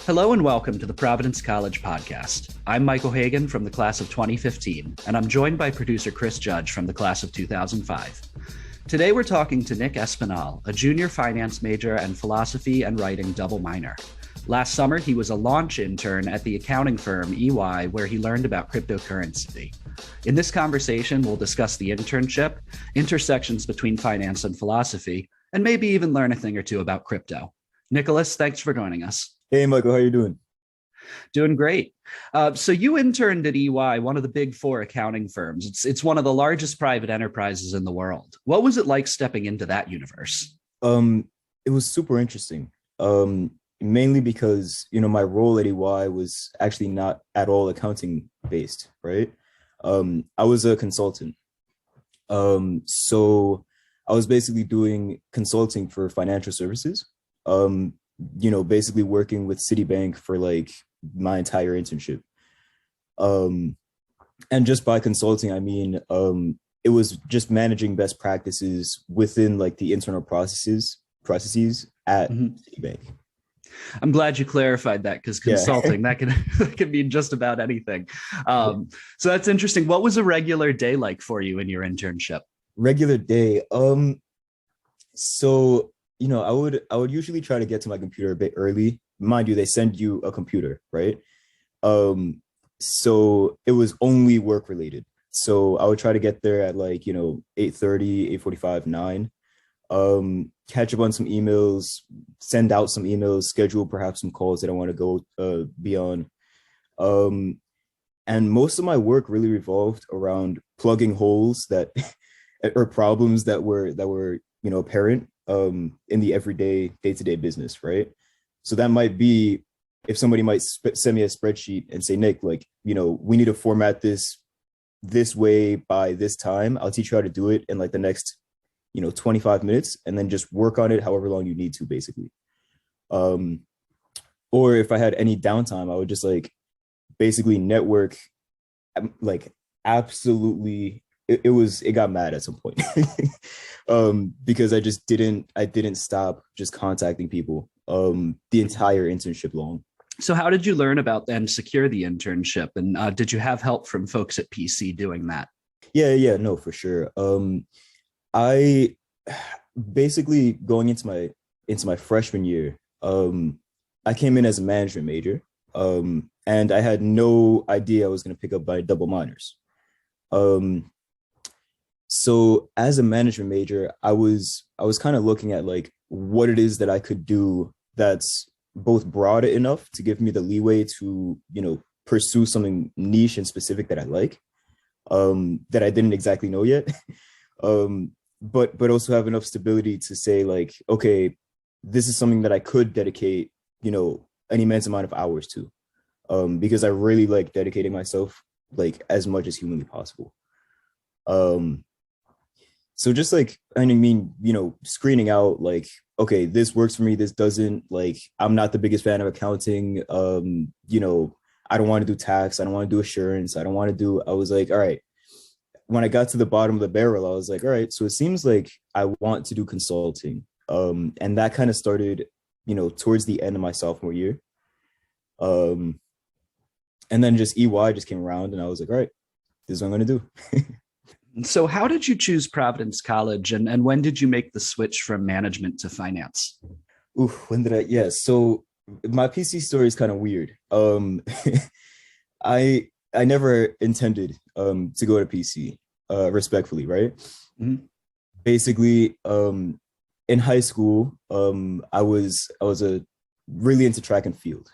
Hello and welcome to the Providence College Podcast. I'm Michael Hagan from the class of 2015, and I'm joined by producer Chris Judge from the class of 2005. Today we're talking to Nick Espinal, a junior finance major and philosophy and writing double minor. Last summer, he was a launch intern at the accounting firm EY, where he learned about cryptocurrency. In this conversation, we'll discuss the internship, intersections between finance and philosophy, and maybe even learn a thing or two about crypto. Nicholas, thanks for joining us. Hey, Michael, how are you doing? Doing great. So you interned at EY, one of the big four accounting firms. It's one of the largest private enterprises in the world. What was it like stepping into that universe? It was super interesting. Mainly because, my role at EY was actually not at all accounting based, right? I was a consultant. So I was basically doing consulting for financial services. Basically working with Citibank for like my entire internship. And just by consulting, I mean, it was just managing best practices within like the internal processes at Citibank. I'm glad you clarified that, because consulting, that can mean just about anything. So that's interesting. What was a regular day like for you in your internship? Regular day. I would usually try to get to my computer a bit early. Mind you, they send you a computer, right? So it was only work related. So I would try to get there at 8:30, 8:45, 9. Catch up on some emails, send out some emails, schedule perhaps some calls that I want to go be on. And most of my work really revolved around plugging holes that or problems that were apparent in the everyday day-to-day business, right? So that might be if somebody might send me a spreadsheet and say, Nick, we need to format this way by this time. I'll teach you how to do it in the next 25 minutes, and then just work on it however long you need to, basically. Or if I had any downtime, I would just basically network, absolutely. It got mad at some point because I didn't stop just contacting people the entire internship long. So how did you learn about and secure the internship? And did you have help from folks at PC doing that? Yeah, no, for sure. I basically going into my freshman year, I came in as a management major, and I had no idea I was going to pick up my double minors. So as a management major, I was kind of looking at what it is that I could do that's both broad enough to give me the leeway to, pursue something niche and specific that I like, that I didn't exactly know yet. But also have enough stability to say okay, this is something that I could dedicate, an immense amount of hours to, because I really like dedicating myself as much as humanly possible. So just screening out okay, this works for me, this doesn't. I'm not the biggest fan of accounting. I don't want to do tax, I don't want to do assurance, I was all right. When I got to the bottom of the barrel, I was all right, so it seems like I want to do consulting. And that kind of started, towards the end of my sophomore year. And then just EY just came around and I was all right, this is what I'm going to do. So how did you choose Providence College, and when did you make the switch from management to finance? When did I? Yeah, so my PC story is kind of weird. I never intended to go to PC, respectfully, right? Mm-hmm. Basically, in high school, I was really into track and field.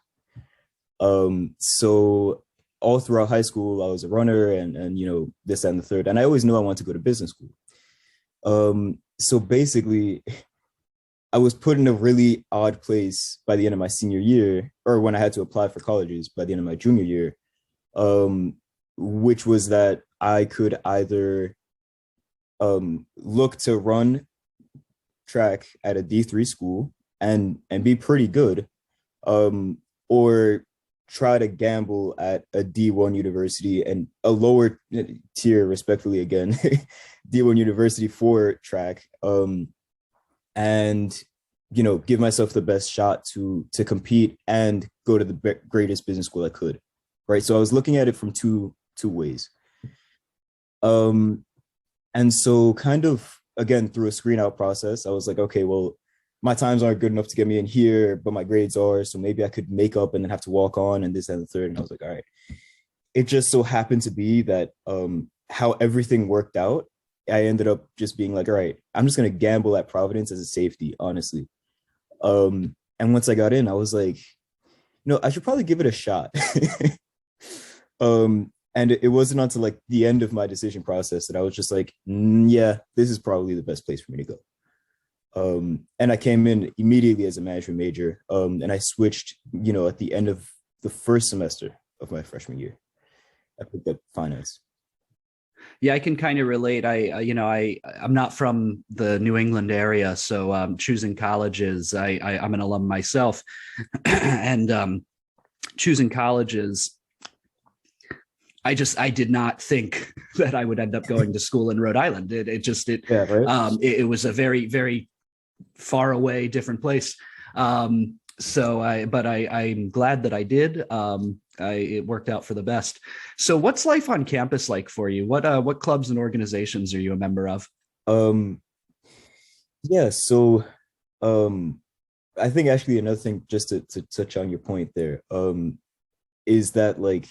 So all throughout high school, I was a runner and this, that, and the third. And I always knew I wanted to go to business school. So basically, I was put in a really odd place by the end of my senior year, or when I had to apply for colleges by the end of my junior year, which was that I could either look to run track at a D3 school and be pretty good, or try to gamble at a D1 university and a lower tier, respectfully again, D1 university for track. And give myself the best shot to compete and go to the greatest business school I could, right? So I was looking at it from two ways. And so kind of again through a screen out process, I was like, okay, well, my times aren't good enough to get me in here, but my grades are, so maybe I could make up and then have to walk on and this and the third. And I was like, all right. It just so happened to be that how everything worked out, I ended up just being like, all right, I'm just gonna gamble at Providence as a safety, honestly. And once I got in, I was like, I should probably give it a shot. And it wasn't until like the end of my decision process that I was just like, yeah, this is probably the best place for me to go. And I came in immediately as a management major, and I switched, at the end of the first semester of my freshman year. I picked up finance. Yeah, I can kind of relate. I'm not from the New England area, so choosing colleges, I'm an alum myself, and choosing colleges, I did not think that I would end up going to school in Rhode Island. Yeah, right. It was a very, very far away, different place. I'm glad that I did. It worked out for the best. So what's life on campus like for you? What clubs and organizations are you a member of? Yeah, so I think actually another thing, just to touch on your point there, is that like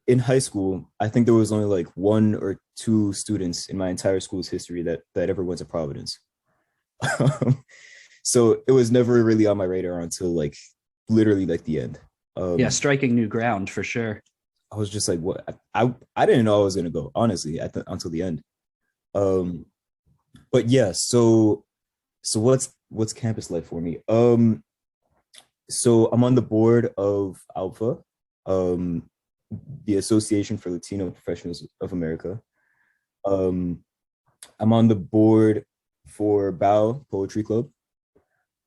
in high school, I think there was only like one or two students in my entire school's history that ever went to Providence. So it was never really on my radar until like literally like the end. Yeah, striking new ground for sure. I was just like, what? I didn't know I was gonna go, honestly, until the end. But yeah, so what's campus life for me? So I'm on the board of Alpha, the Association for Latino Professionals of America. I'm on the board for Bow Poetry Club.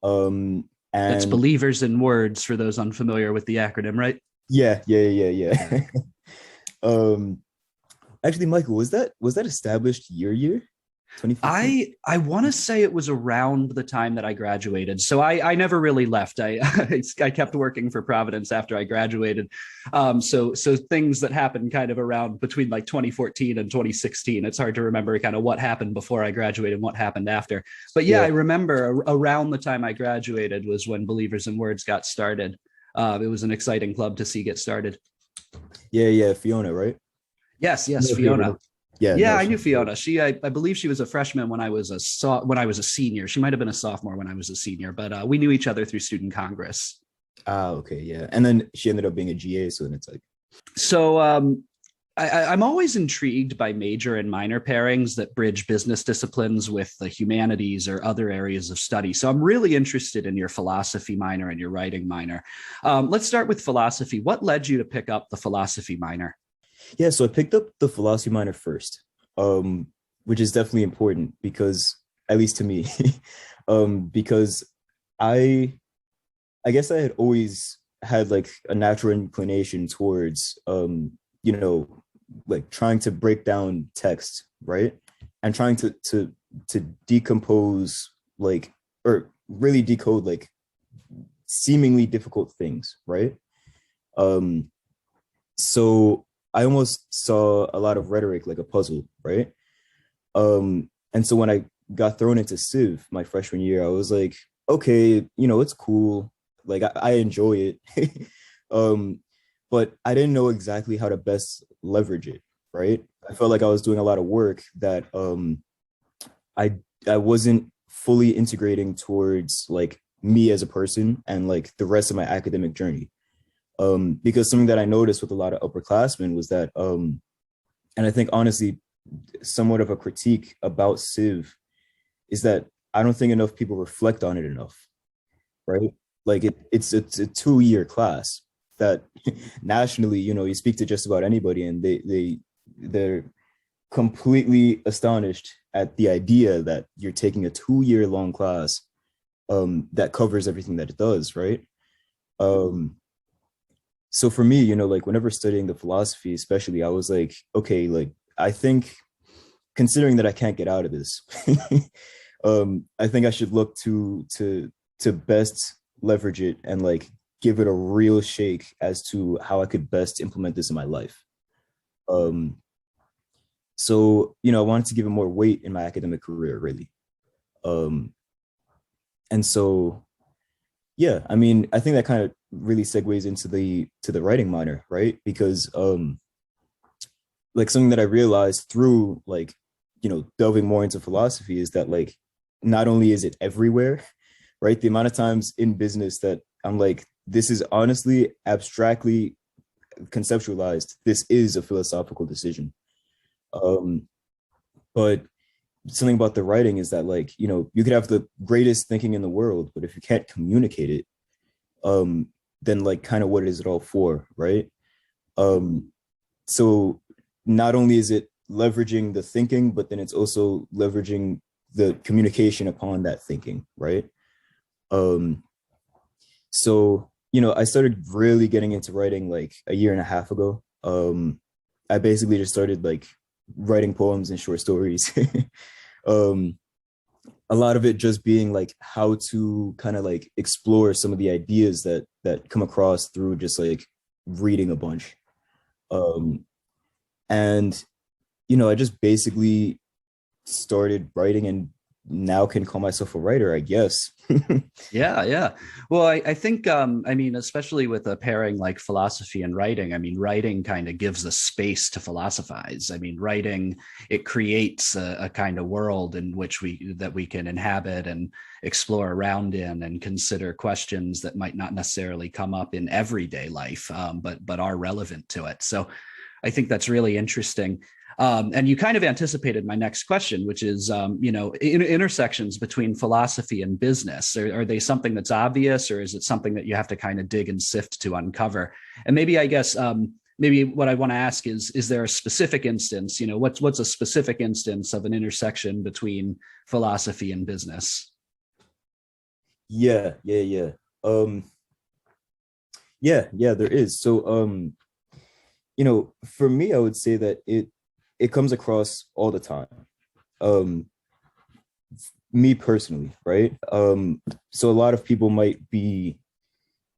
And that's Believers in Words for those unfamiliar with the acronym, right? Yeah. Actually, Michael, was that established year? 2015? I want to say it was around the time that I graduated. So I never really left. I kept working for Providence after I graduated. So things that happened kind of around between like 2014 and 2016. It's hard to remember kind of what happened before I graduated and what happened after. But yeah, I remember around the time I graduated was when Believers in Words got started. It was an exciting club to see get started. Yeah, Fiona, right? Yes, Fiona. Yeah, I knew Fiona. I believe she was a freshman when I was a senior. She might have been a sophomore when I was a senior, but we knew each other through student congress. Okay, yeah. And then she ended up being a GA, so then it's like. So I'm always intrigued by major and minor pairings that bridge business disciplines with the humanities or other areas of study. So I'm really interested in your philosophy minor and your writing minor. Let's start with philosophy. What led you to pick up the philosophy minor? Yeah, so I picked up the philosophy minor first, which is definitely important because, at least to me, because I guess I had always had like a natural inclination towards, like trying to break down text, right? And trying to decompose like, or really decode like seemingly difficult things, right? So I almost saw a lot of rhetoric like a puzzle, right? And so when I got thrown into Civ my freshman year, I was like, okay, it's cool. Like I enjoy it. But I didn't know exactly how to best leverage it, right? I felt like I was doing a lot of work that I wasn't fully integrating towards like me as a person and like the rest of my academic journey. Because something that I noticed with a lot of upperclassmen was that, and I think honestly, somewhat of a critique about Civ is that I don't think enough people reflect on it enough, right? Like it's a 2-year class that nationally, you speak to just about anybody and they're completely astonished at the idea that you're taking a 2-year long class that covers everything that it does, right? So for me, like whenever studying the philosophy, especially, I was like, okay, like I think considering that I can't get out of this, I think I should look to to best leverage it and like give it a real shake as to how I could best implement this in my life. Um, so, I wanted to give it more weight in my academic career, really. Um, and so, yeah, I mean, I think that kind of really segues into the writing minor, right? Because like something that I realized through like, delving more into philosophy is that like not only is it everywhere, right? The amount of times in business that I'm like, this is honestly abstractly conceptualized. This is a philosophical decision. Um, but something about the writing is that like, you could have the greatest thinking in the world, but if you can't communicate it, then like kind of what is it all for, right? Um, so not only is it leveraging the thinking, but then it's also leveraging the communication upon that thinking, right? Um, so, I started really getting into writing like a year and a half ago. I basically just started like writing poems and short stories. um, a lot of it just being like how to kind of like explore some of the ideas that come across through just like reading a bunch. Um, and I just basically started writing and now can call myself a writer, I guess. Yeah, yeah. Well, I think, I mean, especially with a pairing like philosophy and writing, I mean, writing kind of gives us space to philosophize. I mean, writing, it creates a kind of world in which we can inhabit and explore around in and consider questions that might not necessarily come up in everyday life, but are relevant to it. So I think that's really interesting. And you kind of anticipated my next question, which is, intersections between philosophy and business. Are they something that's obvious, or is it something that you have to kind of dig and sift to uncover? And maybe, I guess, maybe what I want to ask is there a specific instance, what's a specific instance of an intersection between philosophy and business? Yeah. Um, yeah, there is. So, for me, I would say that it comes across all the time. Um, me personally, right? So a lot of people might be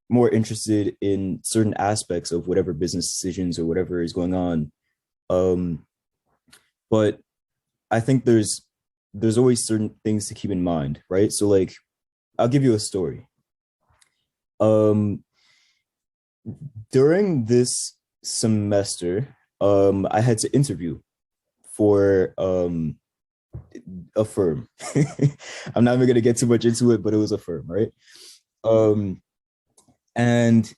more interested in certain aspects of whatever business decisions or whatever is going on. Um, but I think there's always certain things to keep in mind, right? So like I'll give you a story. Um, during this semester, I had to interview for a firm. I'm not even gonna get too much into it, but it was a firm, right? Um, and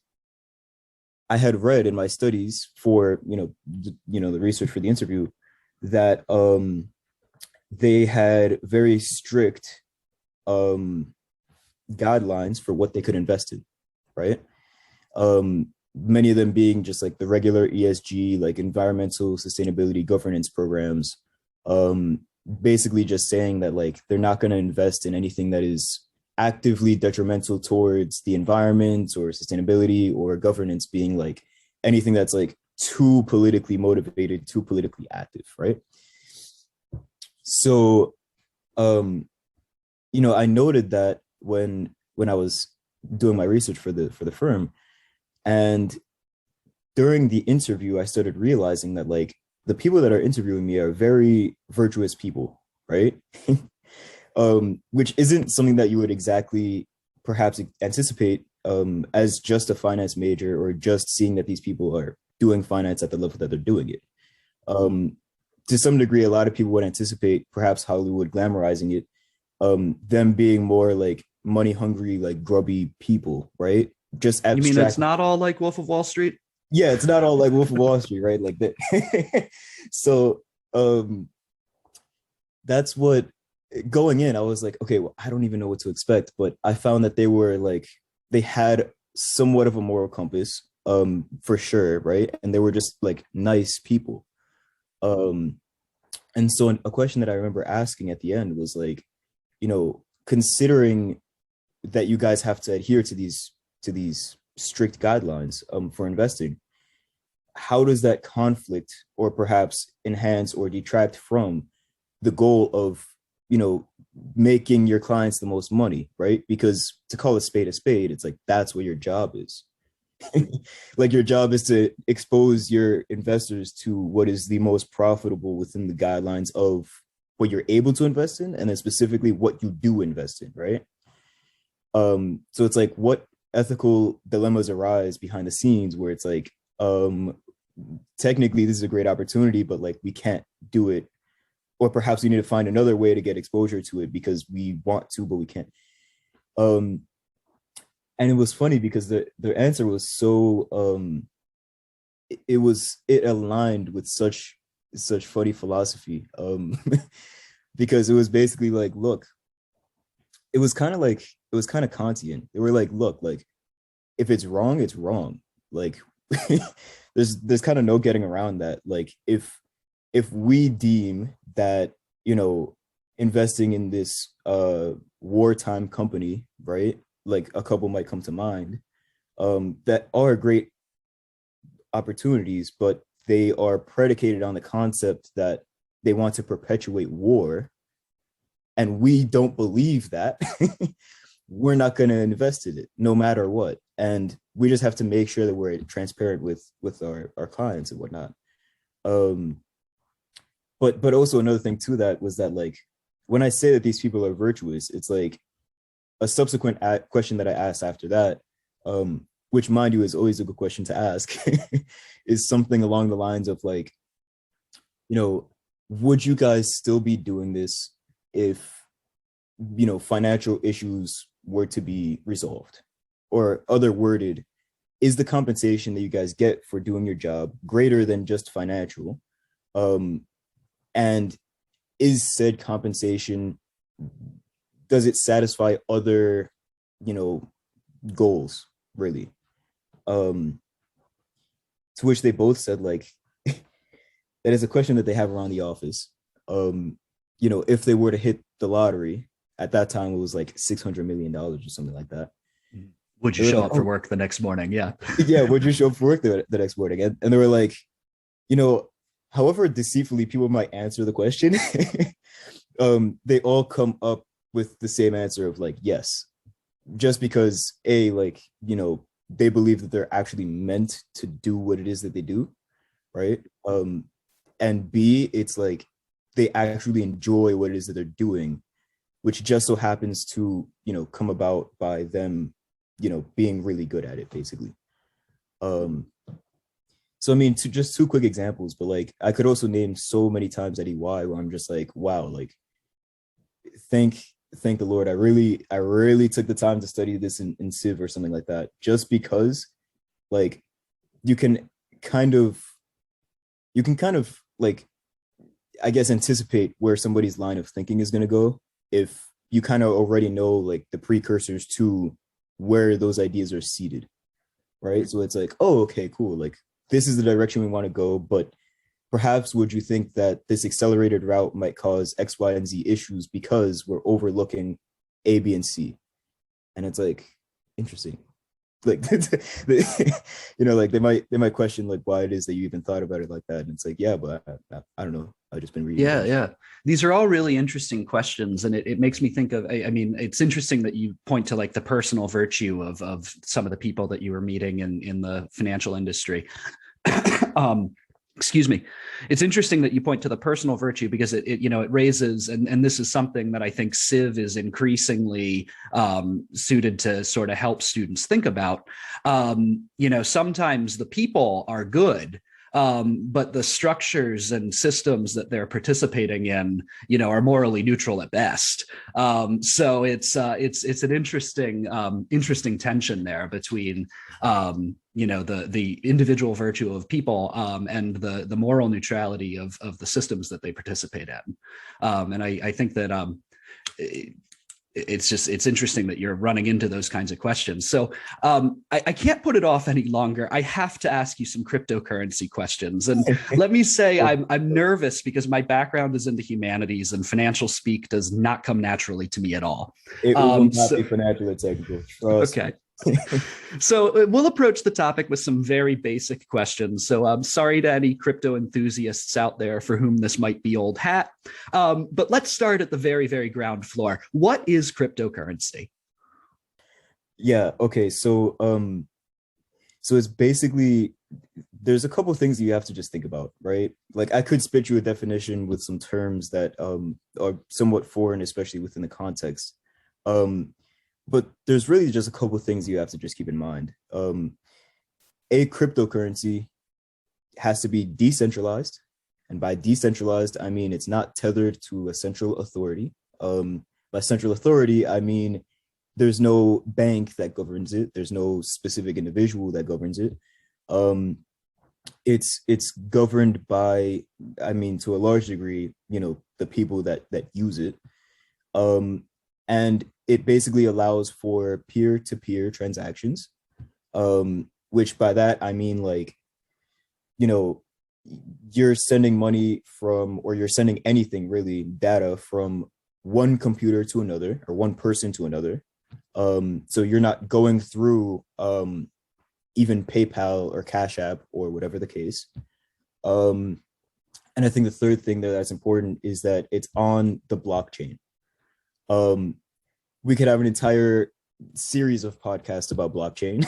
I had read in my studies for the research for the interview that they had very strict um, guidelines for what they could invest in, right? Many of them being just like the regular ESG, like environmental sustainability governance programs, basically just saying that like they're not going to invest in anything that is actively detrimental towards the environment or sustainability or governance, being like anything that's like too politically motivated, too politically active, right? So I noted that when I was doing my research for the firm, and during the interview I started realizing that like the people that are interviewing me are very virtuous people, right? Which isn't something that you would exactly perhaps anticipate as just a finance major, or just seeing that these people are doing finance at the level that they're doing it. Um, to some degree, a lot of people would anticipate perhaps Hollywood glamorizing it, them being more like money hungry, like grubby people, right? Just You mean it's abstract. not all like Wolf of Wall Street? Yeah, it's not all like Wolf of Wall Street, right? Like that. So that's what, going in, I was like, okay, well, I don't even know what to expect, but I found that they had somewhat of a moral compass, for sure, right? And they were just like nice people. Um, and so a question that I remember asking at the end was like, considering that you guys have to adhere to these strict guidelines for investing, how does that conflict or perhaps enhance or detract from the goal of making your clients the most money, right? Because to call a spade, it's like that's what your job is. Like your job is to expose your investors to what is the most profitable within the guidelines of what you're able to invest in, and then specifically what you do invest in, right? So it's like, what ethical dilemmas arise behind the scenes where it's like, technically this is a great opportunity, but like we can't do it, or perhaps we need to find another way to get exposure to it because we want to, but we can't. And it was funny because the answer was so it aligned with such funny philosophy, because it was basically like, look, it was kind of Kantian. They were like, look, like if it's wrong, it's wrong. Like there's kind of no getting around that. Like if we deem that, investing in this wartime company, right? Like a couple might come to mind, that are great opportunities, but they are predicated on the concept that they want to perpetuate war, and we don't believe that, we're not going to invest in it no matter what. And we just have to make sure that we're transparent with our clients and whatnot. But also another thing to that was that, like, when I say that these people are virtuous, it's like a subsequent question that I asked after that, which, mind you, is always a good question to ask, is something along the lines of like, would you guys still be doing this if, financial issues were to be resolved? Or other worded, is the compensation that you guys get for doing your job greater than just financial? And is said compensation, does it satisfy other, goals, really? To which they both said, like, that is a question that they have around the office. If they were to hit the lottery, at that time it was like $600 million or something like that. Would you show up for work the next morning? Yeah. Yeah, would you show up for work the next morning? And they were like, however deceitfully people might answer the question, they all come up with the same answer of like, yes, just because they believe that they're actually meant to do what it is that they do, right? And B, it's like they actually enjoy what it is that they're doing, which just so happens to, come about by them, being really good at it, basically. So, I mean, just two quick examples, but like, I could also name so many times at EY where I'm just like, wow, like, thank the Lord. I really took the time to study this in Civ or something like that, just because, like, you can kind of like, I guess, anticipate where somebody's line of thinking is going to go if you kind of already know like the precursors to where those ideas are seated, right? So it's like, oh, okay, cool. Like, this is the direction we want to go, but perhaps would you think that this accelerated route might cause X, Y, and Z issues because we're overlooking A, B, and C? And it's like, interesting. Like, like they might question like why it is that you even thought about it like that. And it's like, yeah, but I don't know. I've just been reading. Yeah. These are all really interesting questions. And it makes me think of, I mean, it's interesting that you point to like the personal virtue of some of the people that you were meeting in the financial industry. Excuse me. It's interesting that you point to the personal virtue because it raises, and this is something that I think Civ is increasingly suited to sort of help students think about. Sometimes the people are good, but the structures and systems that they're participating in, are morally neutral at best. So it's an interesting tension there between the individual virtue of people and the moral neutrality of the systems that they participate in. And I think that it's interesting that you're running into those kinds of questions. So I can't put it off any longer. I have to ask you some cryptocurrency questions. And let me say I'm nervous because my background is in the humanities and financial speak does not come naturally to me at all. It will not be financially technical. Okay. So we'll approach the topic with some very basic questions. So I'm sorry to any crypto enthusiasts out there for whom this might be old hat. But let's start at the very, very ground floor. What is cryptocurrency? Yeah. Okay. So it's basically, there's a couple of things you have to just think about, right? Like I could spit you a definition with some terms that are somewhat foreign, especially within the context. But there's really just a couple of things you have to just keep in mind. A cryptocurrency has to be decentralized. And by decentralized, I mean it's not tethered to a central authority. By central authority, I mean there's no bank that governs it. There's no specific individual that governs it. It's governed by, I mean, to a large degree, the people that use it. And it basically allows for peer-to-peer transactions, which by that, I mean, like, you're sending money from, or you're sending anything really, data from one computer to another, or one person to another. So you're not going through even PayPal or Cash App or whatever the case. And I think the third thing that's important is that it's on the blockchain. We could have an entire series of podcasts about blockchain.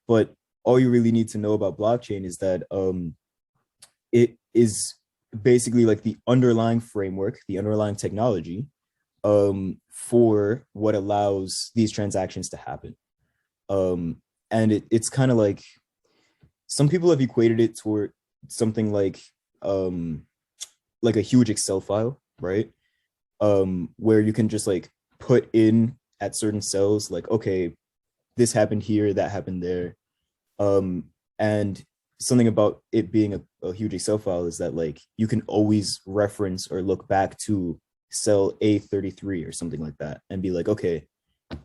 But all you really need to know about blockchain is that it is basically like the underlying framework, the underlying technology for what allows these transactions to happen. And it's kind of like, some people have equated it toward something like a huge Excel file, right? Where you can just like put in at certain cells, like, okay, this happened here, that happened there. And something about it being a huge Excel file is that like you can always reference or look back to cell A33 or something like that and be like, okay,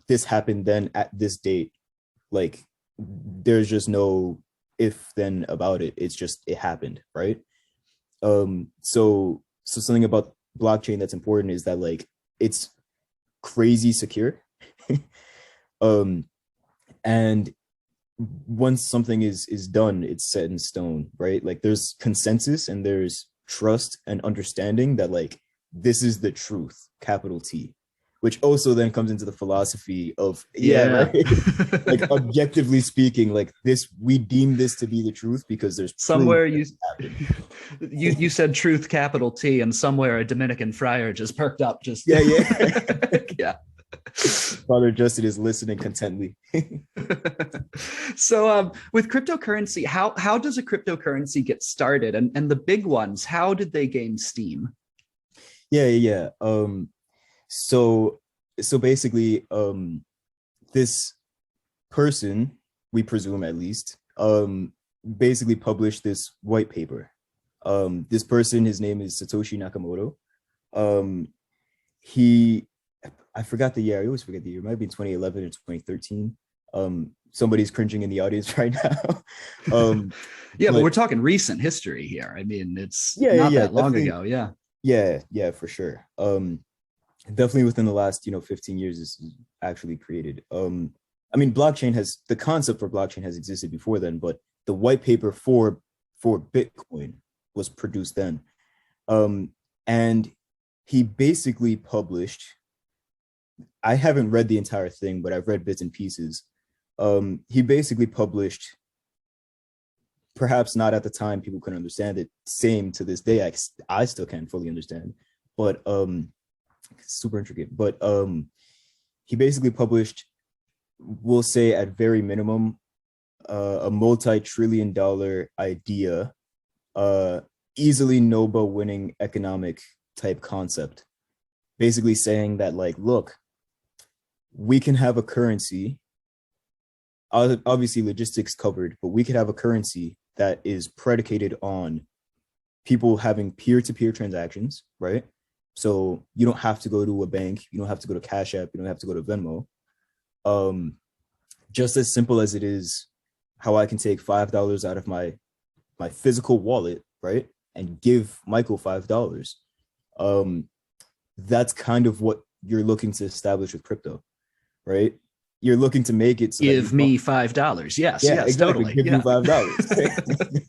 this happened then at this date. Like there's just no if then about it. It's just, it happened, right? So something about blockchain that's important is that like it's crazy secure. And once something is done, it's set in stone, right? Like there's consensus and there's trust and understanding that like this is the truth, capital T, which also then comes into the philosophy of right? Like objectively speaking, like this, we deem this to be the truth because there's somewhere you said truth, capital T, and somewhere a Dominican friar just perked up. Just yeah. Father Justin is listening contently. So with cryptocurrency, how does a cryptocurrency get started? And the big ones, how did they gain steam? Yeah. So basically, this person, we presume at least, basically published this white paper. This person, his name is Satoshi Nakamoto. I forgot the year. I always forget the year. It might be 2011 or 2013. Somebody's cringing in the audience right now. But we're talking recent history here. I mean, it's not that long ago. Yeah, for sure. Definitely within the last 15 years, this is actually created. I mean, the concept for blockchain has existed before then, but the white paper for Bitcoin was produced then. And he basically published, I haven't read the entire thing, but I've read bits and pieces. He basically published, perhaps not at the time people couldn't understand it, same to this day, I still can't fully understand, but super intricate. But he basically published, we'll say at very minimum, a multi-trillion-dollar idea, easily Nobel winning economic type concept, basically saying that like, look, we can have a currency, obviously logistics covered, but we could have a currency that is predicated on people having peer-to-peer transactions, right? So you don't have to go to a bank, you don't have to go to Cash App, you don't have to go to Venmo. Just as simple as it is how I can take $5 out of my physical wallet, right, and give Michael $5. That's kind of what you're looking to establish with crypto, right? you're looking to make it so that Give me $5. Yes, yeah, yes, exactly. totally. Give me Yeah. $5.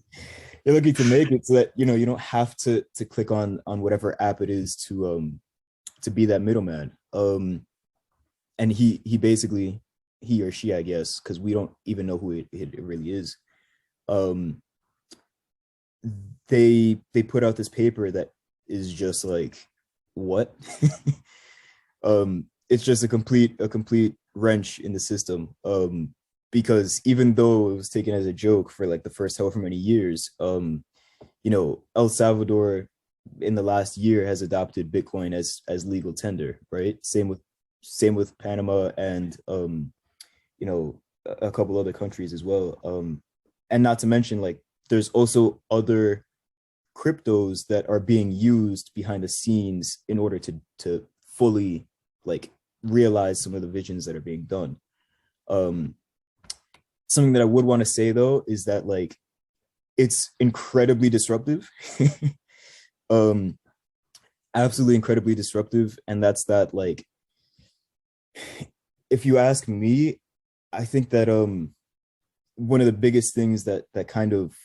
You're looking to make it so that you don't have to click on whatever app it is to be that middleman. And he basically, he or she, I guess, because we don't even know who it really is. They put out this paper that is just like, what? It's just a complete wrench in the system. Because even though it was taken as a joke for like the first however many years, El Salvador in the last year has adopted Bitcoin as legal tender, right? Same with Panama and a couple other countries as well. And not to mention, like, there's also other cryptos that are being used behind the scenes in order to fully like realize some of the visions that are being done. Something that I would want to say though is that like it's incredibly disruptive. Absolutely incredibly disruptive. And that's that, like, if you ask me, I think that one of the biggest things that kind of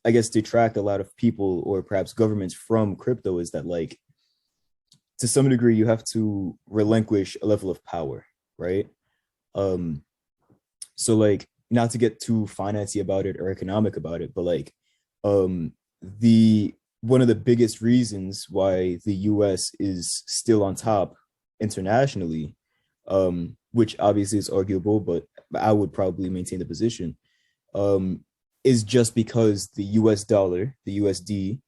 I guess detract a lot of people or perhaps governments from crypto is that, like, to some degree you have to relinquish a level of power, right? So like, not to get too financy about it or economic about it, but like the one of the biggest reasons why the US is still on top internationally, which obviously is arguable, but I would probably maintain the position, is just because the US dollar, the USD,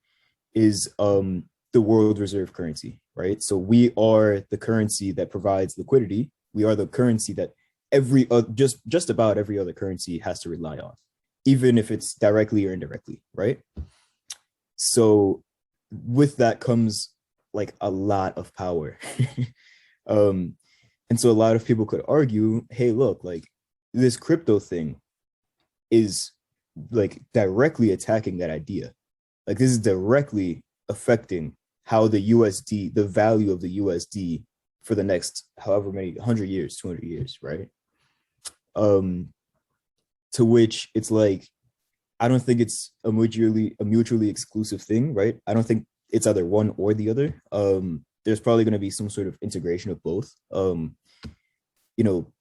is the world reserve currency, right? So we are the currency that provides liquidity. We are the currency that just about every other currency has to rely on, even if it's directly or indirectly, right? So with that comes like a lot of power. And so a lot of people could argue, hey, look, like, this crypto thing is like directly attacking that idea. Like, this is directly affecting how the USD, the value of the USD for the next however many 100 years, 200 years, right? To which it's like, I don't think it's a mutually exclusive thing, right? I don't think it's either one or the other. There's probably going to be some sort of integration of both.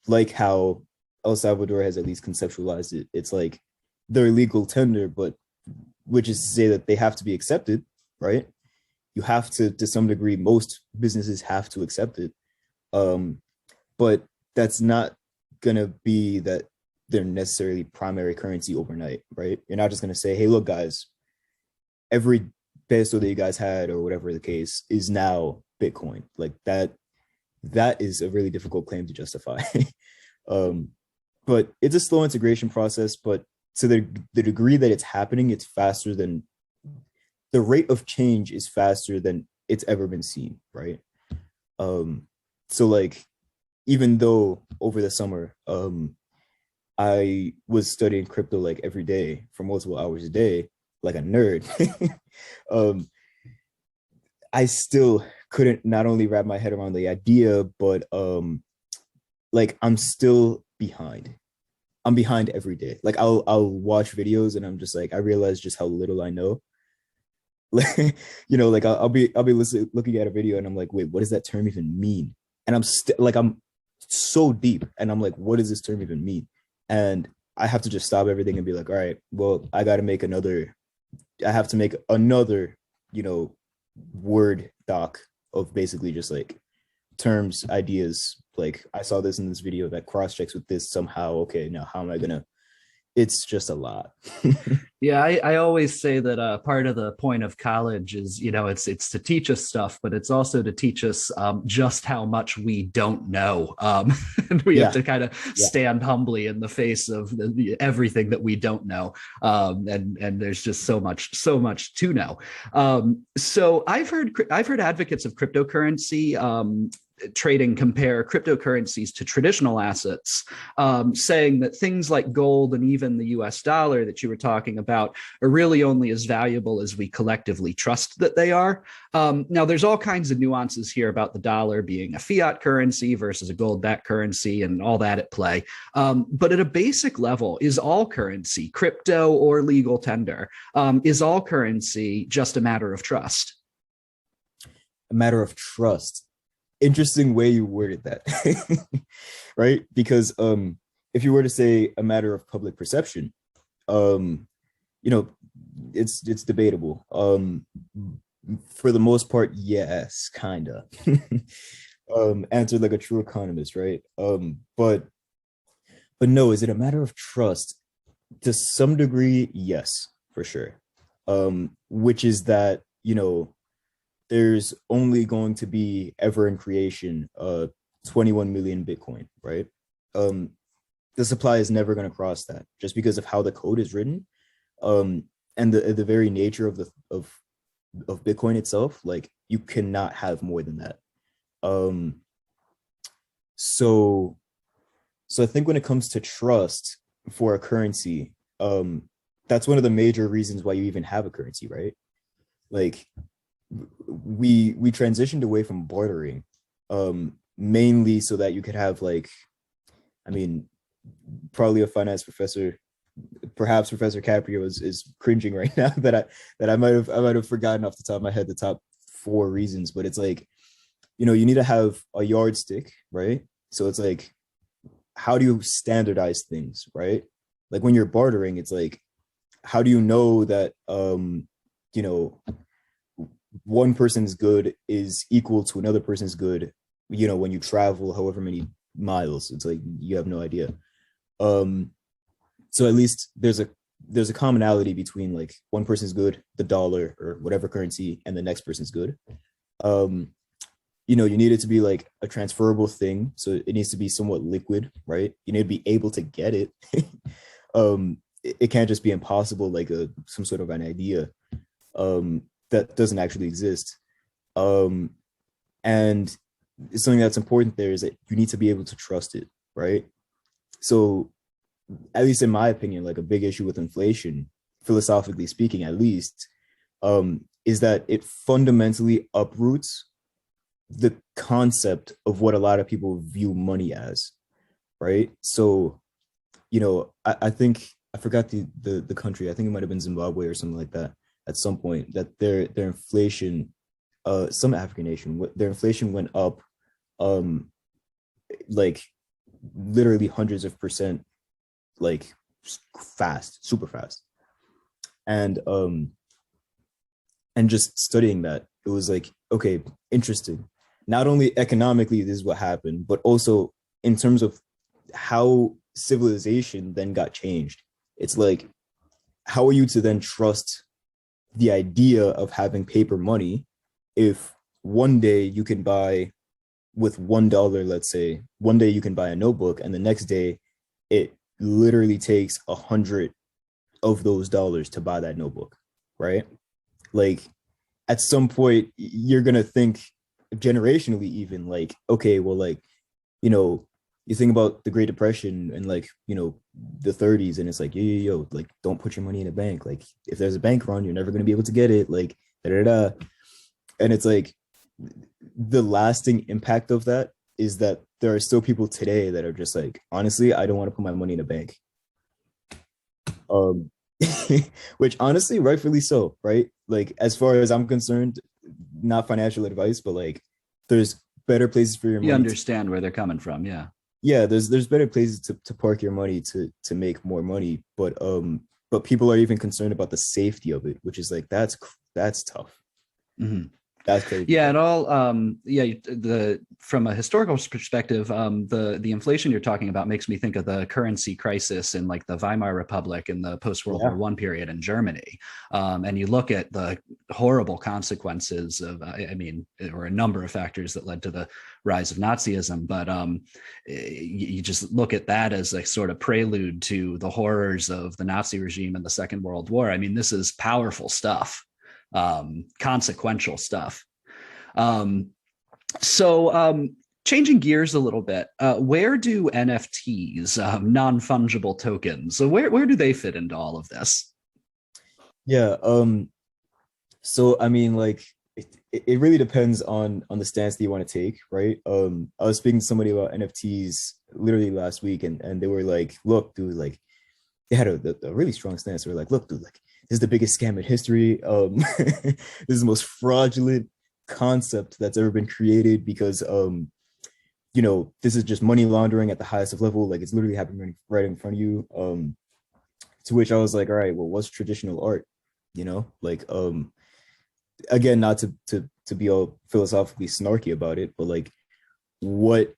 Like how El Salvador has at least conceptualized it. It's like they're legal tender, but which is to say that they have to be accepted, right? You have to some degree, most businesses have to accept it. But that's not gonna be that they're necessarily primary currency overnight, right? You're not just gonna say, hey, look, guys, every peso that you guys had or whatever the case is now Bitcoin. Like that is a really difficult claim to justify. But it's a slow integration process, but to the degree that it's happening, it's faster than the rate of change is faster than it's ever been seen, right? So like, even though over the summer, I was studying crypto like every day for multiple hours a day, like a nerd, I still couldn't not only wrap my head around the idea, but like, I'm still behind. I'm behind every day. Like, I'll watch videos and I'm just like, I realize just how little I know. Like, like I'll be looking at a video and I'm like, wait, what does that term even mean? And I'm I'm so deep and I'm like, what does this term even mean? And I have to just stop everything and be like, all right, well, I have to make another, Word doc of basically just like terms, ideas. Like, I saw this in this video that cross-checks with this somehow. Okay, now how am I gonna? It's just a lot. Yeah, I always say that part of the point of college is, it's to teach us stuff, but it's also to teach us just how much we don't know. And we have to kind of stand humbly in the face of everything that we don't know. And there's just so much to know. So I've heard advocates of cryptocurrency trading compare cryptocurrencies to traditional assets, saying that things like gold and even the US dollar that you were talking about are really only as valuable as we collectively trust that they are. Now, there's all kinds of nuances here about the dollar being a fiat currency versus a gold-backed currency and all that at play. But at a basic level, is all currency, crypto or legal tender, is all currency just a matter of trust? A matter of trust. Interesting way you worded that, right? Because if you were to say a matter of public perception, it's debatable. For the most part, yes, kind of. Answered like a true economist, right? But no, is it a matter of trust? To some degree, yes, for sure. Which is that, there's only going to be ever in creation 21 million Bitcoin, right? The supply is never going to cross that just because of how the code is written, and the very nature of Bitcoin itself. Like, you cannot have more than that. So I think when it comes to trust for a currency, that's one of the major reasons why you even have a currency, right? Like, we transitioned away from bartering, mainly so that you could have, like, probably a finance professor, perhaps Professor Caprio is cringing right now that I might have forgotten off the top of my head the top 4 reasons, but it's like, you need to have a yardstick, right? So it's like, how do you standardize things, right? Like, when you're bartering, it's like, how do you know that one person's good is equal to another person's good, when you travel however many miles? It's like, you have no idea. So at least there's a commonality between, like, one person's good, the dollar or whatever currency, and the next person's good. You need it to be like a transferable thing, so it needs to be somewhat liquid, right? You need to be able to get it. It can't just be impossible, like some sort of an idea that doesn't actually exist. And something that's important there is that you need to be able to trust it, right? So, at least in my opinion, like, a big issue with inflation, philosophically speaking, at least, is that it fundamentally uproots the concept of what a lot of people view money as, right? So, I think, I forgot the country, I think it might have been Zimbabwe or something like that, at some point, that their inflation, some African nation, their inflation went up, like, literally hundreds of %, like, fast, super fast. And just studying that, it was like, okay, interesting. Not only economically this is what happened, but also in terms of how civilization then got changed. It's like, how are you to then trust the idea of having paper money if one day you can buy, with $1, let's say, one day you can buy a notebook, and the next day it literally takes 100 of those dollars to buy that notebook, right? Like, at some point you're gonna think generationally, even, like, okay, well, like, you think about the Great Depression and, like, the 30s, and it's like, yo, like, don't put your money in a bank. Like, if there's a bank run, you're never going to be able to get it. Like, da-da-da. And it's like, the lasting impact of that is that there are still people today that are just like, honestly, I don't want to put my money in a bank. Which, honestly, rightfully so, right? Like, as far as I'm concerned, not financial advice, but, like, there's better places for your money. You understand where they're coming from, yeah. Yeah, there's better places to park your money to make more money, but people are even concerned about the safety of it, which is like, that's tough. Mm-hmm. That's crazy. Yeah, from a historical perspective, the inflation you're talking about makes me think of the currency crisis in, like, the Weimar Republic in the post-World War I period in Germany. And you look at the horrible consequences of, there were a number of factors that led to the rise of Nazism, but you just look at that as a sort of prelude to the horrors of the Nazi regime in the Second World War. I mean, this is powerful stuff. Consequential stuff. So Changing gears a little bit, where do NFTs, non-fungible tokens, so where do they fit into all of this? Yeah. So I mean, like, it really depends on the stance that you want to take, right? I was speaking to somebody about NFTs literally last week, and they were like, "Look, dude, like, they had a really strong stance. They were like, look, dude, like, this is the biggest scam in history. This is the most fraudulent concept that's ever been created because, this is just money laundering at the highest of level. Like, it's literally happening right in front of you." To which I was like, all right, well, what's traditional art? Like, again, not to be all philosophically snarky about it, but like, what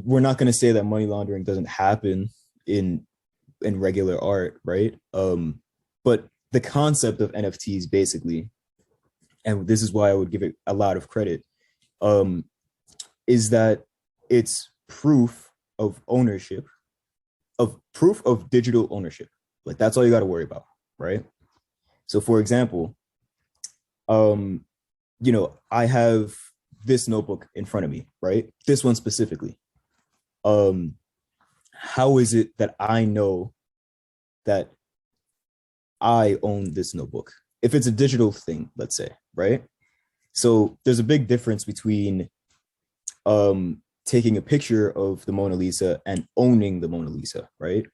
we're not going to say that money laundering doesn't happen in regular art, right? But the concept of NFTs basically, and this is why I would give it a lot of credit, is that it's proof of ownership, of proof of digital ownership. Like, that's all you got to worry about, right? So for example, I have this notebook in front of me, right? This one specifically. How is it that I know that I own this notebook? If it's a digital thing, let's say, right? So there's a big difference between taking a picture of the Mona Lisa and owning the Mona Lisa, right?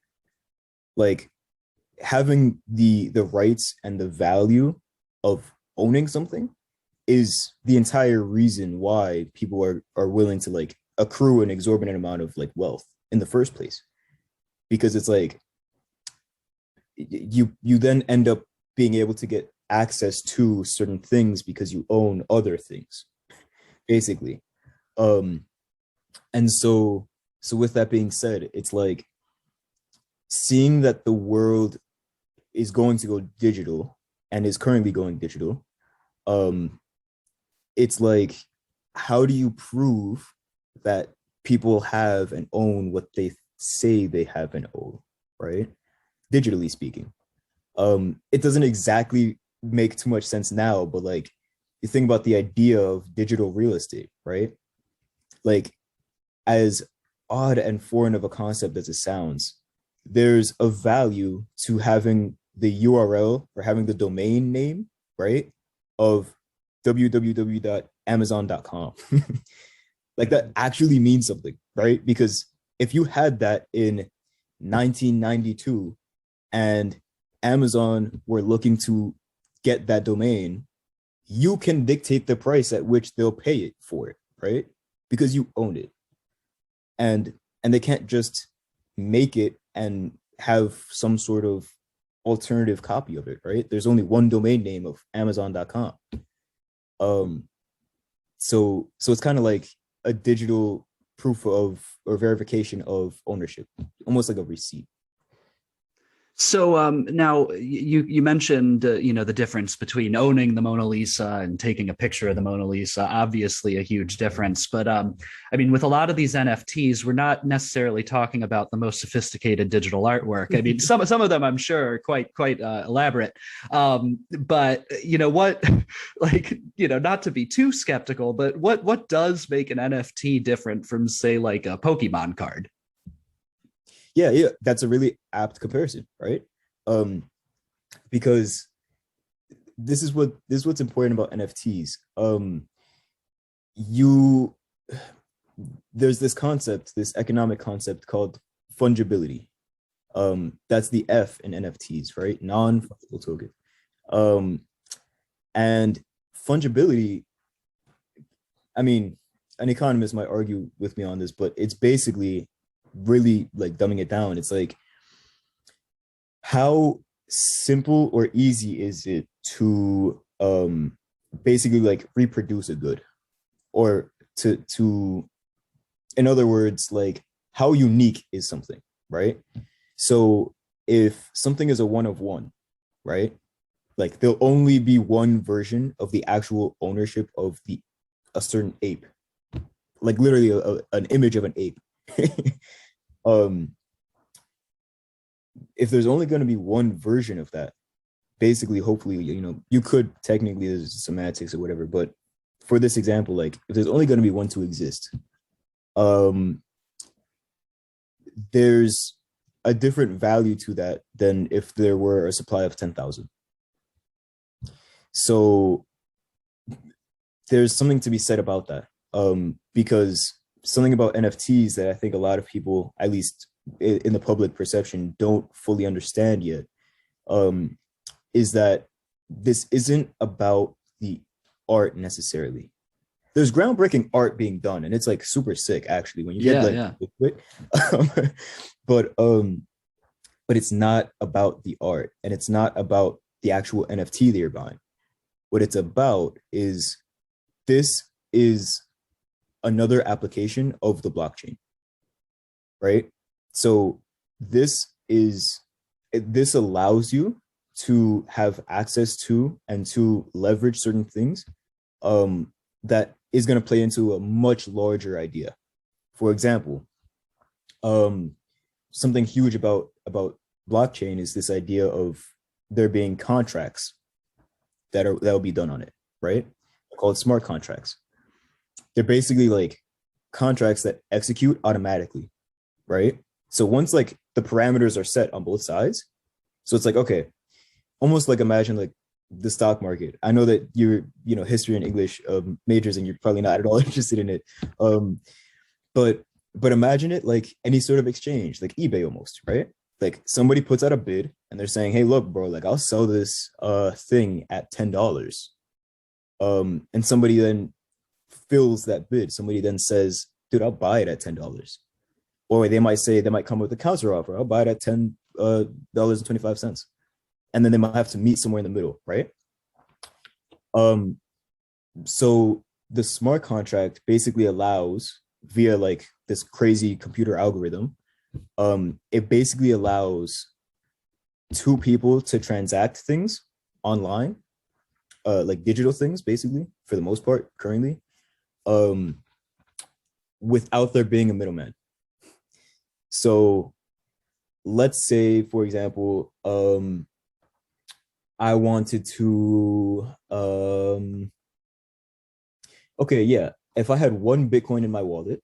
Like, having the rights and the value of owning something is the entire reason why people are willing to, like, accrue an exorbitant amount of, like, wealth in the first place, because it's like you then end up being able to get access to certain things because you own other things, basically. And so with that being said, it's like, seeing that the world is going to go digital and is currently going digital, it's like, how do you prove that people have and own what they say they have and own, right? Digitally speaking. It doesn't exactly make too much sense now, but like, you think about the idea of digital real estate, right? Like, as odd and foreign of a concept as it sounds, there's a value to having the URL or having the domain name, right, of www.amazon.com. Like, that actually means something, right? Because if you had that in 1992 and Amazon were looking to get that domain, you can dictate the price at which they'll pay it for it, right? Because you own it. And they can't just make it and have some sort of alternative copy of it, right? There's only one domain name of Amazon.com. So it's kind of like a digital proof of, or verification of, ownership, almost like a receipt. So now you mentioned the difference between owning the Mona Lisa and taking a picture of the Mona Lisa. Obviously, a huge difference. But I mean, with a lot of these NFTs, we're not necessarily talking about the most sophisticated digital artwork. I mean, some of them I'm sure are quite elaborate. But what, like, not to be too skeptical, but what does make an NFT different from, say, like a Pokemon card? Yeah, that's a really apt comparison, right? Because this is what's important about NFTs. There's this concept, this economic concept called fungibility. That's the F in NFTs, right? Non-fungible token. And fungibility, I mean, an economist might argue with me on this, but it's basically, really, like, dumbing it down, it's like, how simple or easy is it to basically, like, reproduce a good, or to in other words, like, how unique is something, right? So if something is a one of one, right, like, there'll only be one version of the actual ownership of a certain ape, like, literally an image of an ape. If there's only going to be one version of that, basically, hopefully, you could technically, there's semantics or whatever, but for this example, like if there's only going to be one to exist, um, there's a different value to that than if there were a supply of 10,000. So there's something to be said about that, because something about NFTs that I think a lot of people, at least in the public perception, don't fully understand yet, is that this isn't about the art necessarily. There's groundbreaking art being done, and it's like super sick actually when you get but it's not about the art, and it's not about the actual NFT that you're buying. What it's about is this is another application of the blockchain, right? So this allows you to have access to and to leverage certain things, that is going to play into a much larger idea. For example, something huge about blockchain is this idea of there being contracts that'll be done on it, right? They're called smart contracts. They're basically like contracts that execute automatically, right? So once like the parameters are set on both sides, so it's like, okay, almost like imagine like the stock market. I know that you're, history and English majors, and you're probably not at all interested in it. But imagine it like any sort of exchange, like eBay almost, right? Like somebody puts out a bid and they're saying, hey, look, bro, like I'll sell this thing at $10. And somebody then fills that bid. Somebody then says, dude, I'll buy it at $10. Or they might come with a counter offer. I'll buy it at $10.25. And then they might have to meet somewhere in the middle, right? So the smart contract basically allows, via like this crazy computer algorithm, it basically allows two people to transact things online, like digital things, basically, for the most part, currently, without there being a middleman. So let's say, for example, I wanted to, okay, yeah, if I had one Bitcoin in my wallet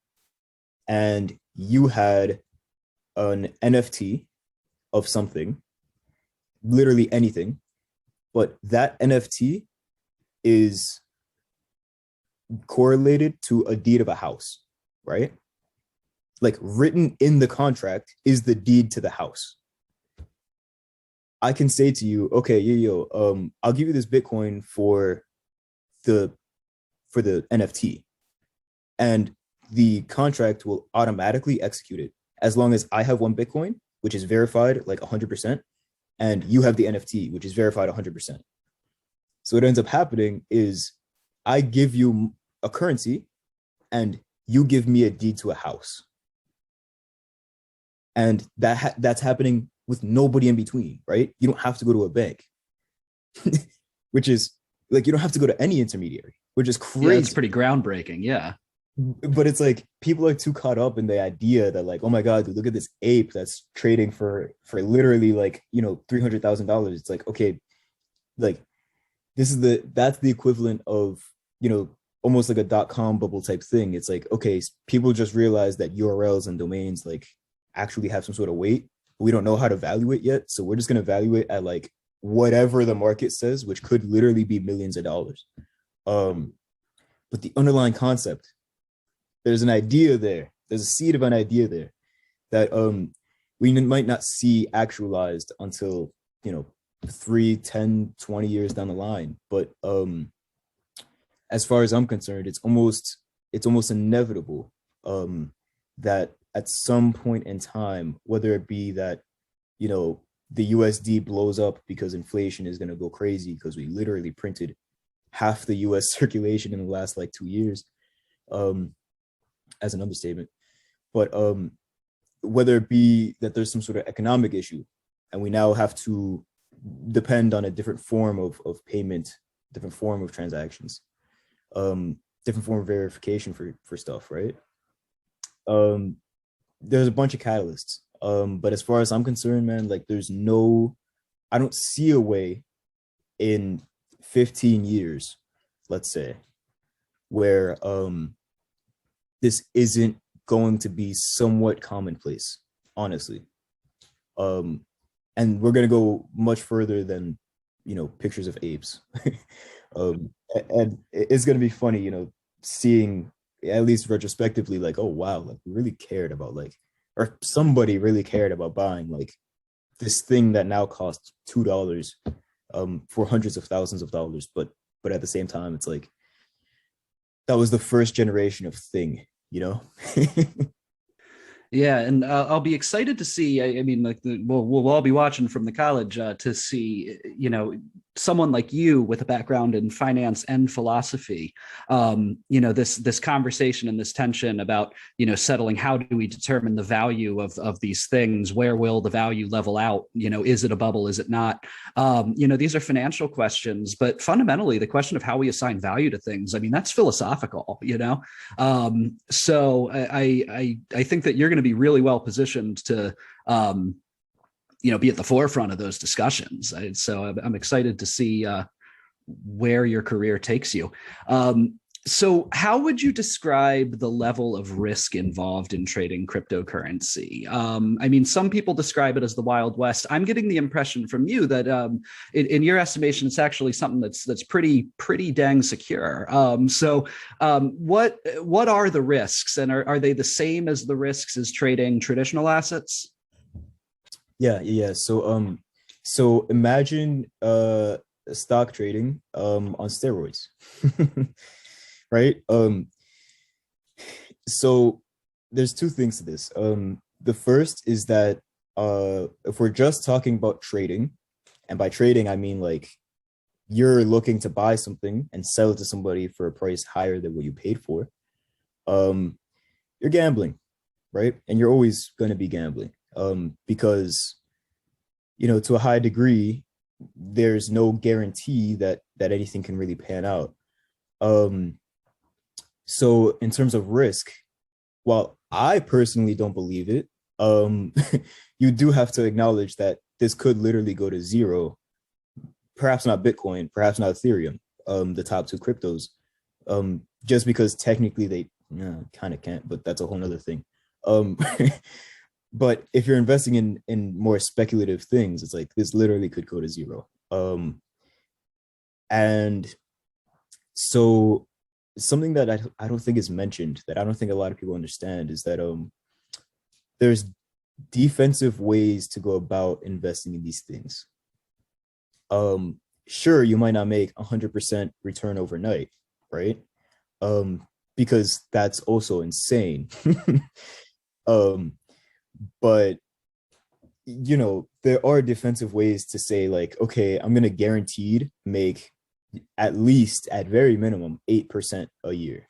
and you had an NFT of something, literally anything, but that NFT is correlated to a deed of a house, right? Like written in the contract is the deed to the house. I can say to you, okay, I'll give you this Bitcoin for the NFT, and the contract will automatically execute it as long as I have one Bitcoin, which is verified like 100%, and you have the NFT, which is verified 100%. So what ends up happening is I give you a currency and you give me a deed to a house. And that's happening with nobody in between, right? You don't have to go to a bank, which is like, you don't have to go to any intermediary, which is crazy. Yeah, it's pretty groundbreaking. Yeah. But it's like people are too caught up in the idea that like, oh my God, dude, look at this ape that's trading for literally like, $300,000. It's like, okay, like that's the equivalent of, almost like a .com bubble type thing. It's like, okay, people just realize that URLs and domains like actually have some sort of weight. We don't know how to value it yet. So we're just going to value it at like whatever the market says, which could literally be millions of dollars. But the underlying concept, there's an idea there. There's a seed of an idea there that we might not see actualized until, 3, 10, 20 years down the line. But as far as I'm concerned, it's almost inevitable that at some point in time, whether it be that, the USD blows up because inflation is going to go crazy because we literally printed half the US circulation in the last like 2 years, as an understatement. But whether it be that there's some sort of economic issue and we now have to depend on a different form of payment, different form of transactions, different form of verification for stuff, right? There's a bunch of catalysts. But as far as I'm concerned, man, like I don't see a way in 15 years, let's say, where this isn't going to be somewhat commonplace, honestly. And we're going to go much further than, pictures of apes. And it's going to be funny, seeing, at least retrospectively, like, oh wow, like we really cared about, like, or somebody really cared about buying like this thing that now costs $2 for hundreds of thousands of dollars. But at the same time, it's like that was the first generation of thing, Yeah, and I'll be excited to see. I mean, like we'll all be watching from the college to see, someone like you with a background in finance and philosophy. This conversation and this tension about settling. How do we determine the value of these things? Where will the value level out? Is it a bubble? Is it not? These are financial questions, but fundamentally, the question of how we assign value to things. I mean, that's philosophical. So I think that you're going to be really well positioned to be at the forefront of those discussions. So I'm excited to see where your career takes you. So how would you describe the level of risk involved in trading cryptocurrency? I mean, some people describe it as the Wild West. I'm getting the impression from you that in your estimation, it's actually something that's pretty dang secure. What are the risks, and are they the same as the risks as trading traditional assets? Yeah. So imagine stock trading on steroids. Right. So there's two things to this. The first is that if we're just talking about trading, and by trading I mean like you're looking to buy something and sell it to somebody for a price higher than what you paid for, you're gambling, right? And you're always going to be gambling because to a high degree there's no guarantee that anything can really pan out. So in terms of risk, while I personally don't believe it, you do have to acknowledge that this could literally go to zero. Perhaps not Bitcoin, perhaps not Ethereum, the top two cryptos, just because technically they kind of can't, but that's a whole nother thing. But if you're investing in more speculative things, it's like this literally could go to zero. And so something that I don't think is mentioned, that I don't think a lot of people understand, is that there's defensive ways to go about investing in these things. Sure, you might not make 100% return overnight, right? Because that's also insane. But there are defensive ways to say like, okay, I'm going to guaranteed make at least, at very minimum, 8% a year,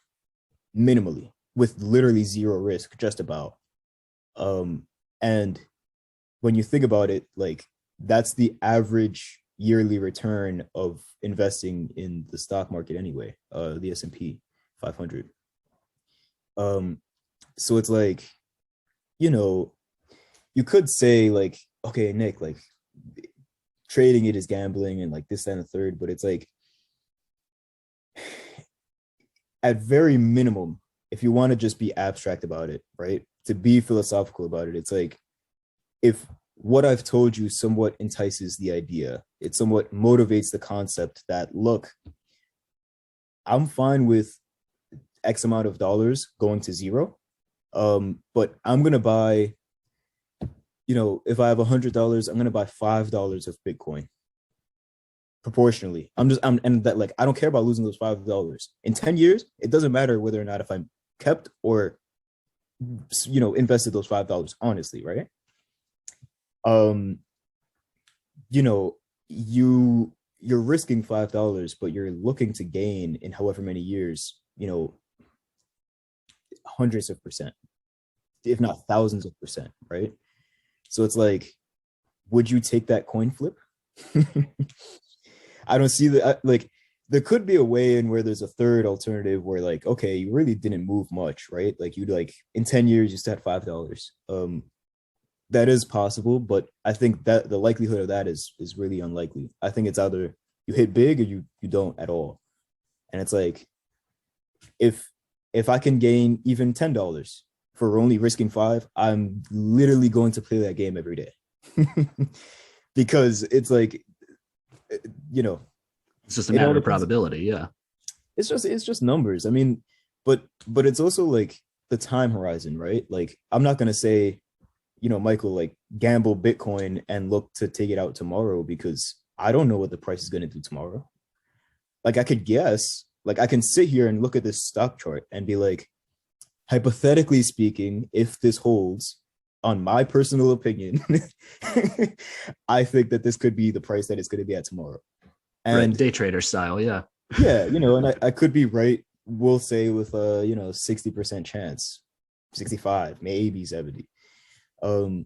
minimally, with literally zero risk, just about. And when you think about it, like that's the average yearly return of investing in the stock market anyway, the S&P 500. So it's like, you could say like, okay, Nick, like trading it is gambling and like this and the third, but it's like, at very minimum, if you want to just be abstract about it, right, to be philosophical about it, it's like, if what I've told you somewhat entices the idea, it somewhat motivates the concept that, look, I'm fine with X amount of dollars going to zero, but I'm going to buy, if I have $100, I'm going to buy $5 of Bitcoin. Proportionally, and that, like, I don't care about losing those $5 in 10 years. It doesn't matter whether or not if I'm kept or invested those $5 honestly, right? You're risking $5, but you're looking to gain in however many years, hundreds of percent, if not thousands of percent, right? So it's like, would you take that coin flip? I don't see that. Like, there could be a way in where there's a third alternative where, like, okay, you really didn't move much, right? Like, you'd like in 10 years you still had $5. That is possible, but I think that the likelihood of that is really unlikely. I think it's either you hit big or you don't at all. And it's like, if I can gain even $10 for only risking 5, I'm literally going to play that game every day. Because it's like, you know, it's just a matter of probability. Yeah. It's just numbers. I mean, but it's also like the time horizon, right? Like, I'm not going to say, Michael, like, gamble Bitcoin and look to take it out tomorrow, because I don't know what the price is going to do tomorrow. Like, I could guess, like, I can sit here and look at this stock chart and be like, hypothetically speaking, if this holds, on my personal opinion, I think that this could be the price that it's going to be at tomorrow. And right, day trader style. Yeah. Yeah. And I could be right. We'll say with a, 60% chance, 65, maybe 70. And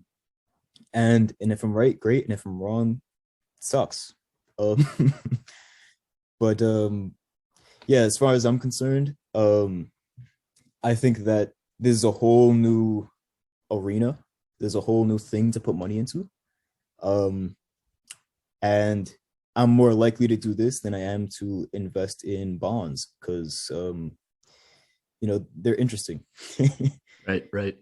if I'm right, great. And if I'm wrong, sucks. But yeah, as far as I'm concerned, I think that this is a whole new arena. There's a whole new thing to put money into. And I'm more likely to do this than I am to invest in bonds, because they're interesting. Right.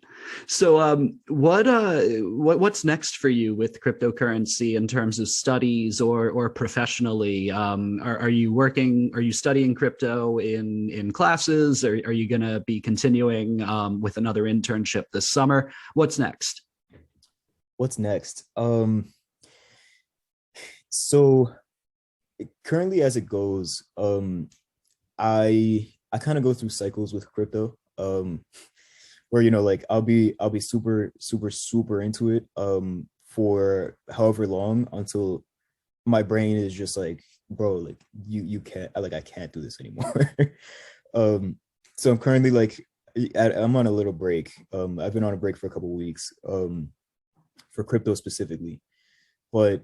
So what's next for you with cryptocurrency in terms of studies or professionally? Are you studying crypto in classes? Or are you going to be continuing with another internship this summer? What's next? So currently, as it goes, I kind of go through cycles with crypto, where like I'll be super into it for however long, until my brain is just like, bro, like you can't, like, I can't do this anymore. So I'm currently like, I'm on a little break. I've been on a break for a couple of weeks for crypto specifically, but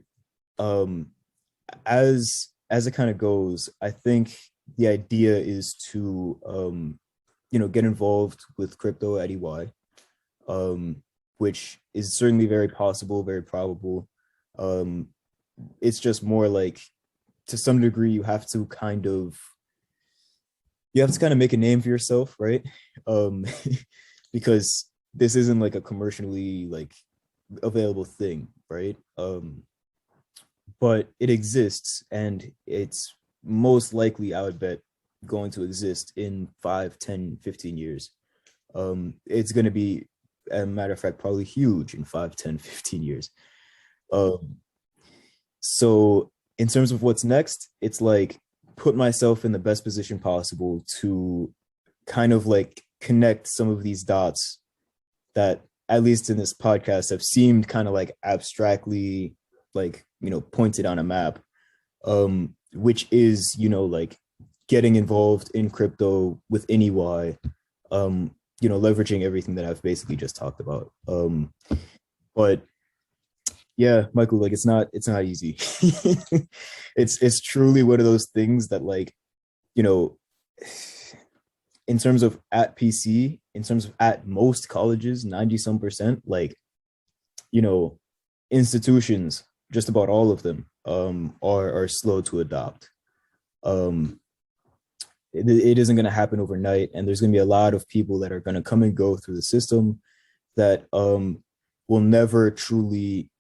as it kind of goes, I think the idea is to get involved with crypto at EY, which is certainly very possible, very probable. It's just more like, to some degree, you have to kind of make a name for yourself, right? Because this isn't like a commercially like available thing, right? But it exists, and it's most likely, I would bet, going to exist in 5, 10, 15 years. It's going to be, as a matter of fact, probably huge in 5, 10, 15 years. So in terms of what's next, it's like, put myself in the best position possible to kind of like connect some of these dots that, at least in this podcast, have seemed kind of like abstractly, like, pointed on a map, which is, like, getting involved in crypto with EY, leveraging everything that I've basically just talked about. But yeah, Michael, like, it's not easy. It's truly one of those things that, like, in terms of at PC, in terms of at most colleges, 90% like, institutions, just about all of them, are slow to adopt. It isn't going to happen overnight, and there's going to be a lot of people that are going to come and go through the system that will never truly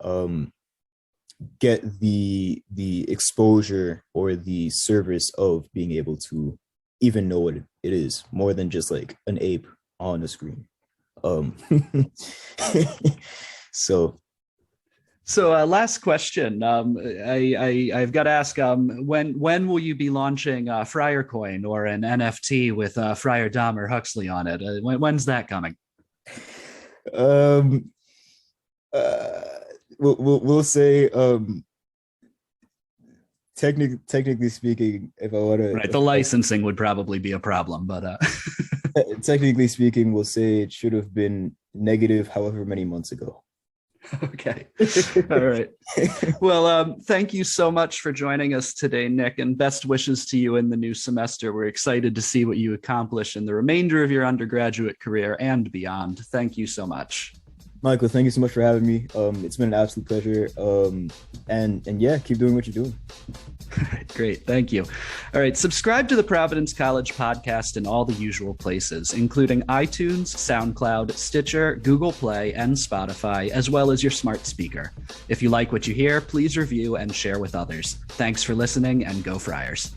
get the exposure or the service of being able to even know what it is, more than just like an ape on a screen. So last question. I've got to ask, when will you be launching Friar Coin, or an NFT with Friar Dom or Huxley on it? When's that coming? We'll say, technically speaking, if I want to, right, the licensing would probably be a problem, but technically speaking, we'll say it should have been negative however many months ago. Okay. All right. Well, thank you so much for joining us today, Nick, and best wishes to you in the new semester. We're excited to see what you accomplish in the remainder of your undergraduate career and beyond. Thank you so much. Michael, thank you so much for having me. It's been an absolute pleasure. And yeah, keep doing what you're doing. All right, great. Thank you. All right. Subscribe to the Providence College Podcast in all the usual places, including iTunes, SoundCloud, Stitcher, Google Play, and Spotify, as well as your smart speaker. If you like what you hear, please review and share with others. Thanks for listening, and go Friars.